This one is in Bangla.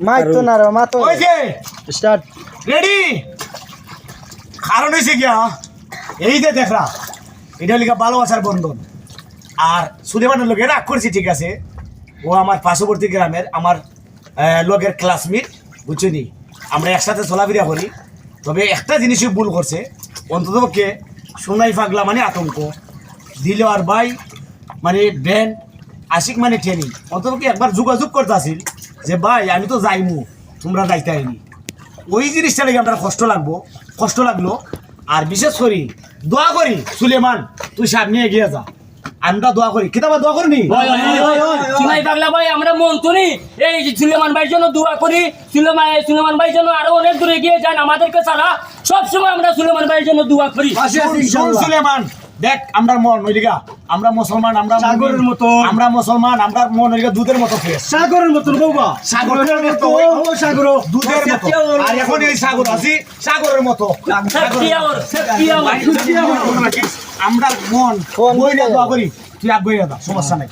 মাইক তো না রে মাতো ওই যে স্টার্ট রেডি কারণ হয়েছে গিয়া এই যে দেখরা এটা লিখা ভালোবাসার বন্ধন আর সুলেমানের লোকে রাগ করছি ঠিক আছে ও আমার পার্শ্ববর্তী গ্রামের আমার লোকের ক্লাসমেট বুঝছেনি আমরা একসাথে চলাফেরা করি তবে একটা জিনিসই ভুল করছে অন্ততপক্ষে সোনাই পাগলা মানে আতঙ্ক দিল আর ভাই মানে ব্যান্ড আশিক মানে ট্রেনিং অন্ততপক্ষে একবার যোগাযোগ করতে আসিল যে ভাই আমি তো যাইমু তোমরা যাইতে আইনি ওই জিনিসটা লেগে আমরা কষ্ট লাগলো আর বিশেষ করি দোয়া করি সুলেমান তুই সামনে এগিয়ে যা আমরা দোয়া করি কিতাবা দোয়া করিনি সুনাই পাগলা ভাই আমরা মন্তনি এই যে সুলেমান ভাইয়ের জন্য দোয়া করি সুলেমান ভাইয়ের জন্য আরো অনেক দূরে এগিয়ে যান আমাদেরকে ছাড়া সবসময় আমরা সুলেমান ভাইয়ের জন্য দোয়া করি শোন সুলেমান দেখ আমরা মন ওইদিকা আমরা মুসলমান আমরা সাগরের মতো আমরা মুসলমান আমরা মন ওইদিকা দুধের মতো ফ্রেশ সাগরের মতো বাবা সাগরের মতো ও সাগর দুধের মতো আর এখন এই সাগর আছি সাগরের মতো আমরা মন বইটা দোয়া করি তুই আগ বইয়া দা সমস্যা নাই